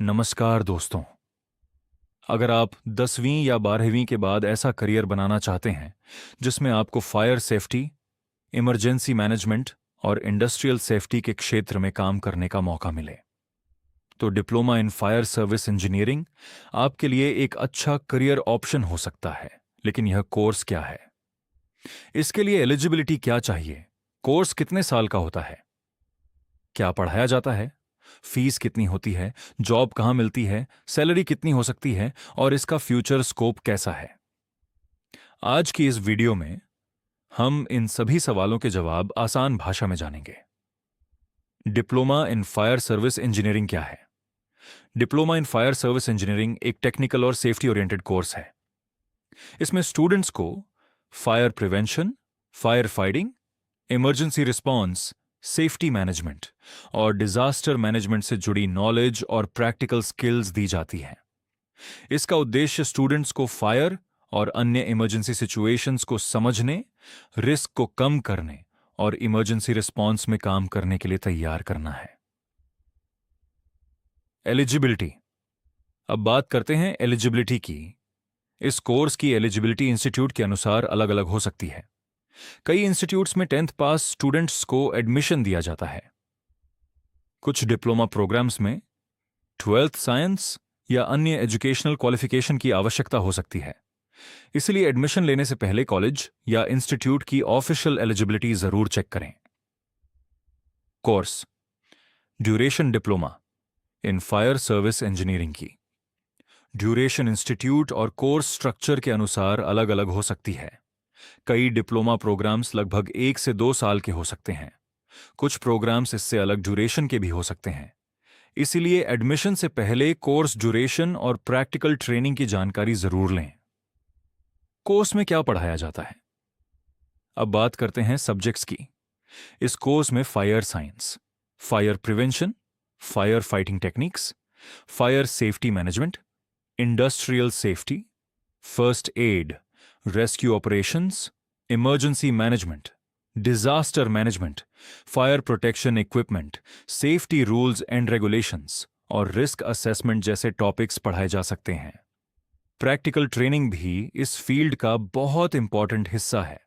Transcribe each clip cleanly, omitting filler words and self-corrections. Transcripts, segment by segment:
नमस्कार दोस्तों। अगर आप 10वीं या 12वीं के बाद ऐसा करियर बनाना चाहते हैं जिसमें आपको फायर सेफ्टी, इमरजेंसी मैनेजमेंट और इंडस्ट्रियल सेफ्टी के क्षेत्र में काम करने का मौका मिले, तो diploma in fire service engineering आपके लिए एक अच्छा करियर ऑप्शन हो सकता है। लेकिन यह कोर्स क्या है? इसके लिए एलिजिबिलिटी क्या चाहिए? कोर्स कितने साल का होता है? क्या पढ़ाया जाता है? फीस कितनी होती है? जॉब कहाँ मिलती है? सैलरी कितनी हो सकती है? और इसका फ्यूचर स्कोप कैसा है? आज की इस वीडियो में हम इन सभी सवालों के जवाब आसान भाषा में जानेंगे। Diploma in fire service engineering क्या है? Diploma in fire service engineering एक टेक्निकल और सेफ्टी ओरिएंटेड कोर्स है। इसमें स्टूडेंट्स को fire prevention, fire fighting, emergency response, safety management और डिजास्टर मैनेजमेंट से जुड़ी नॉलेज और प्रैक्टिकल स्किल्स दी जाती हैं। इसका उद्देश्य स्टूडेंट्स को फायर और अन्य इमरजेंसी सिचुएशंस को समझने, रिस्क को कम करने और इमरजेंसी रिस्पॉन्स में काम करने के लिए तैयार करना है। एलिजिबिलिटी। अब बात करते हैं एलिजिबिलिटी की। इस कोर्स की एलिजिबिलिटी इंस्टीट्यूट के अनुसार अलग अलग हो सकती है। कई इंस्टीट्यूट्स में 10th पास स्टूडेंट्स को एडमिशन दिया जाता है। कुछ डिप्लोमा प्रोग्राम्स में 12th साइंस या अन्य एजुकेशनल क्वालिफिकेशन की आवश्यकता हो सकती है। इसलिए एडमिशन लेने से पहले कॉलेज या इंस्टीट्यूट की ऑफिशियल एलिजिबिलिटी जरूर चेक करें। Course duration diploma in fire service engineering की ड्यूरेशन इंस्टीट्यूट और कोर्स स्ट्रक्चर के अनुसार अलग अलग हो सकती है। कई डिप्लोमा प्रोग्राम्स लगभग 1 से 2 साल के हो सकते हैं। कुछ प्रोग्राम्स इससे अलग ड्यूरेशन के भी हो सकते हैं। इसीलिए एडमिशन से पहले कोर्स ड्यूरेशन और प्रैक्टिकल ट्रेनिंग की जानकारी जरूर लें। कोर्स में क्या पढ़ाया जाता है? अब बात करते हैं सब्जेक्ट्स की। इस कोर्स में fire science, fire prevention, fire fighting techniques, fire safety management, industrial safety, first aid, rescue operations, emergency management, disaster management, fire protection equipment, safety rules and regulations और रिस्क असेसमेंट जैसे topics पढ़ाए जा सकते हैं। Practical training भी इस field का बहुत इंपॉर्टेंट हिस्सा है।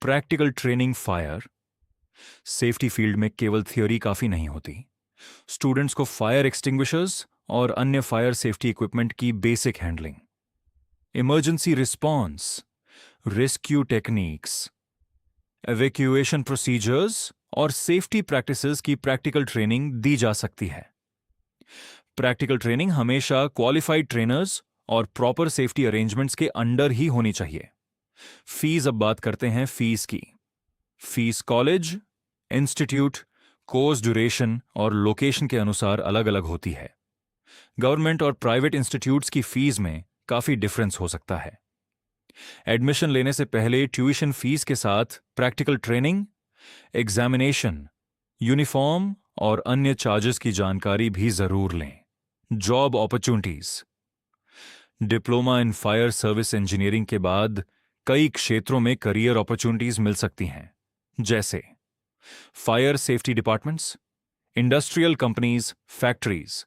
Practical training fire safety field में केवल थियोरी काफी नहीं होती। स्टूडेंट्स को फायर एक्सटिंग्विशर्स और अन्य फायर सेफ्टी इक्विपमेंट की basic handling, emergency response, rescue techniques, evacuation procedures और सेफ्टी प्रैक्टिसेस की प्रैक्टिकल ट्रेनिंग दी जा सकती है। प्रैक्टिकल ट्रेनिंग हमेशा क्वालिफाइड ट्रेनर्स और प्रॉपर सेफ्टी अरेंजमेंट्स के अंडर ही होनी चाहिए। फीस। अब बात करते हैं फीस की। Fees college, institute, course duration और लोकेशन के अनुसार अलग अलग होती है। गवर्नमेंट और प्राइवेट इंस्टीट्यूट्स की फीस में काफी डिफरेंस हो सकता है। एडमिशन लेने से पहले ट्यूशन फीस के साथ प्रैक्टिकल ट्रेनिंग, एग्जामिनेशन, यूनिफॉर्म और अन्य चार्जेस की जानकारी भी जरूर लें। Job opportunities. Diploma in fire service engineering के बाद कई क्षेत्रों में करियर अपॉर्चुनिटीज मिल सकती हैं, जैसे fire safety departments, industrial companies, factories,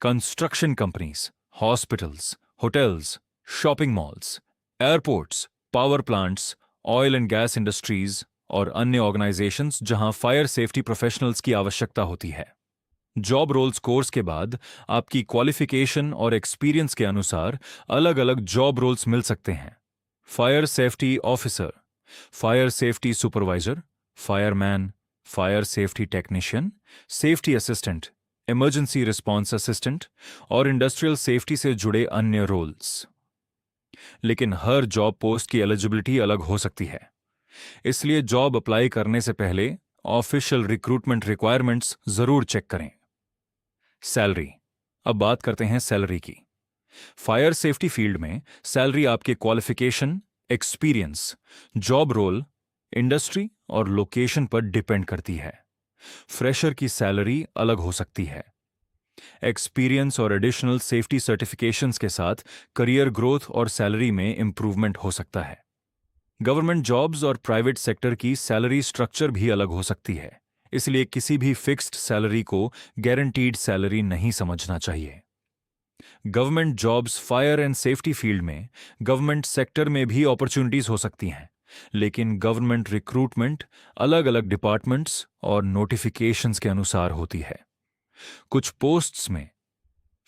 construction companies, hospitals, hotels, shopping malls, airports, power plants, oil and gas industries और अन्य ऑर्गेनाइजेशंस जहां फायर सेफ्टी प्रोफेशनल्स की आवश्यकता होती है। जॉब रोल्स कोर्स के बाद आपकी क्वालिफिकेशन और एक्सपीरियंस के अनुसार अलग अलग जॉब रोल्स मिल सकते हैं। Fire safety officer, fire safety supervisor, fireman, fire safety technician, safety assistant, emergency response assistant और इंडस्ट्रियल सेफ्टी से जुड़े अन्य रोल्स। लेकिन हर जॉब पोस्ट की एलिजिबिलिटी अलग हो सकती है। इसलिए जॉब अप्लाई करने से पहले ऑफिशियल रिक्रूटमेंट रिक्वायरमेंट्स जरूर चेक करें। सैलरी। अब बात करते हैं सैलरी की। फायर सेफ्टी फील्ड में सैलरी आपके qualification, experience, job role, industry और लोकेशन पर डिपेंड करती है। फ्रेशर की सैलरी अलग हो सकती है। एक्सपीरियंस और एडिशनल सेफ्टी सर्टिफिकेशंस के साथ करियर ग्रोथ और सैलरी में इंप्रूवमेंट हो सकता है। गवर्नमेंट जॉब्स और प्राइवेट सेक्टर की सैलरी स्ट्रक्चर भी अलग हो सकती है, इसलिए किसी भी फिक्स्ड सैलरी को गारंटीड सैलरी नहीं समझना चाहिए। Government jobs fire and safety field में गवर्नमेंट सेक्टर में भी अपॉर्चुनिटीज हो सकती हैं, लेकिन गवर्नमेंट रिक्रूटमेंट अलग अलग डिपार्टमेंट्स और नोटिफिकेशंस के अनुसार होती है। कुछ पोस्ट्स में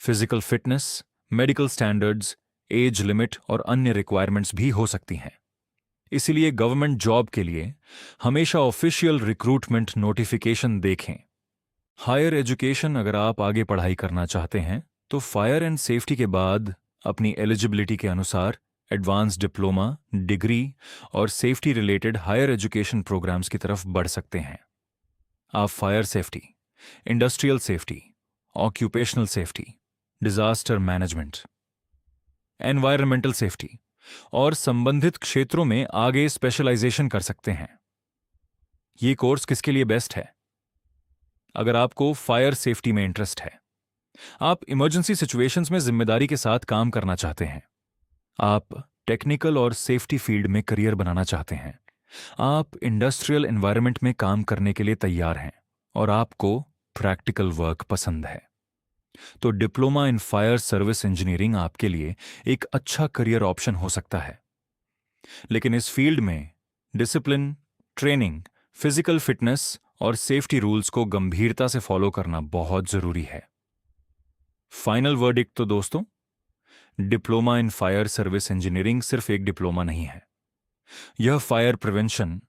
physical fitness, medical standards, age limit और अन्य रिक्वायरमेंट्स भी हो सकती हैं। इसीलिए गवर्नमेंट जॉब के लिए हमेशा ऑफिशियल रिक्रूटमेंट नोटिफिकेशन देखें। हायर एजुकेशन अगर आप आगे पढ़ाई करना चाहते हैं तो फायर एंड सेफ्टी के बाद अपनी एलिजिबिलिटी के अनुसार एडवांस डिप्लोमा, डिग्री और safety related higher education programs की तरफ बढ़ सकते हैं। आप fire safety, industrial safety, occupational safety, disaster management, environmental safety और संबंधित क्षेत्रों में आगे स्पेशलाइजेशन कर सकते हैं। ये कोर्स किसके लिए बेस्ट है? अगर आपको फायर सेफ्टी में इंटरेस्ट है, आप इमरजेंसी सिचुएशंस में जिम्मेदारी के साथ काम करना चाहते हैं, आप टेक्निकल और सेफ्टी फील्ड में करियर बनाना चाहते हैं, आप इंडस्ट्रियल एनवायरनमेंट में काम करने के लिए तैयार हैं और आपको प्रैक्टिकल वर्क पसंद है, तो diploma in fire service engineering आपके लिए एक अच्छा करियर ऑप्शन हो सकता है। लेकिन इस फील्ड में डिसिप्लिन, ट्रेनिंग, फिजिकल फिटनेस और सेफ्टी रूल्स को गंभीरता से फॉलो करना बहुत जरूरी है। फाइनल वर्डिक्ट तो दोस्तों, diploma in fire service engineering सिर्फ एक डिप्लोमा नहीं है। यह फायर प्रिवेंशन,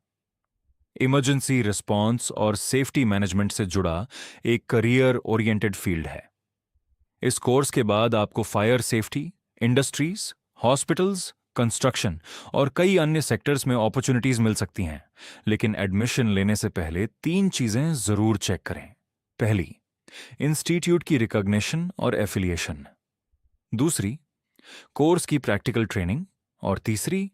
इमरजेंसी रिस्पॉन्स और सेफ्टी मैनेजमेंट से जुड़ा एक करियर ओरिएंटेड फील्ड है। इस कोर्स के बाद आपको fire safety, industries, hospitals, construction और कई अन्य सेक्टर्स में अपॉर्चुनिटीज मिल सकती हैं। लेकिन एडमिशन लेने से पहले 3 चीजें जरूर चेक करें। पहली, इंस्टीट्यूट की रिकॉग्निशन और एफिलिएशन। दूसरी, कोर्स की प्रैक्टिकल ट्रेनिंग। और तीसरी,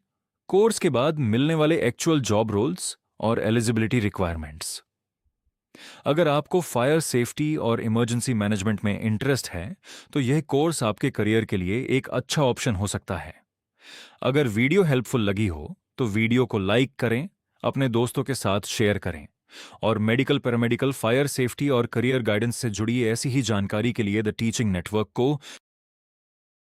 कोर्स के बाद मिलने वाले एक्चुअल जॉब रोल्स और एलिजिबिलिटी रिक्वायरमेंट्स। अगर आपको फायर सेफ्टी और इमरजेंसी मैनेजमेंट में इंटरेस्ट है तो यह कोर्स आपके करियर के लिए एक अच्छा ऑप्शन हो सकता है। अगर वीडियो हेल्पफुल लगी हो तो वीडियो को लाइक करें, अपने दोस्तों के साथ शेयर करें और मेडिकल, पैरामेडिकल, फायर सेफ्टी और करियर गाइडेंस से जुड़ी ऐसी ही जानकारी के लिए द टीचिंग नेटवर्क को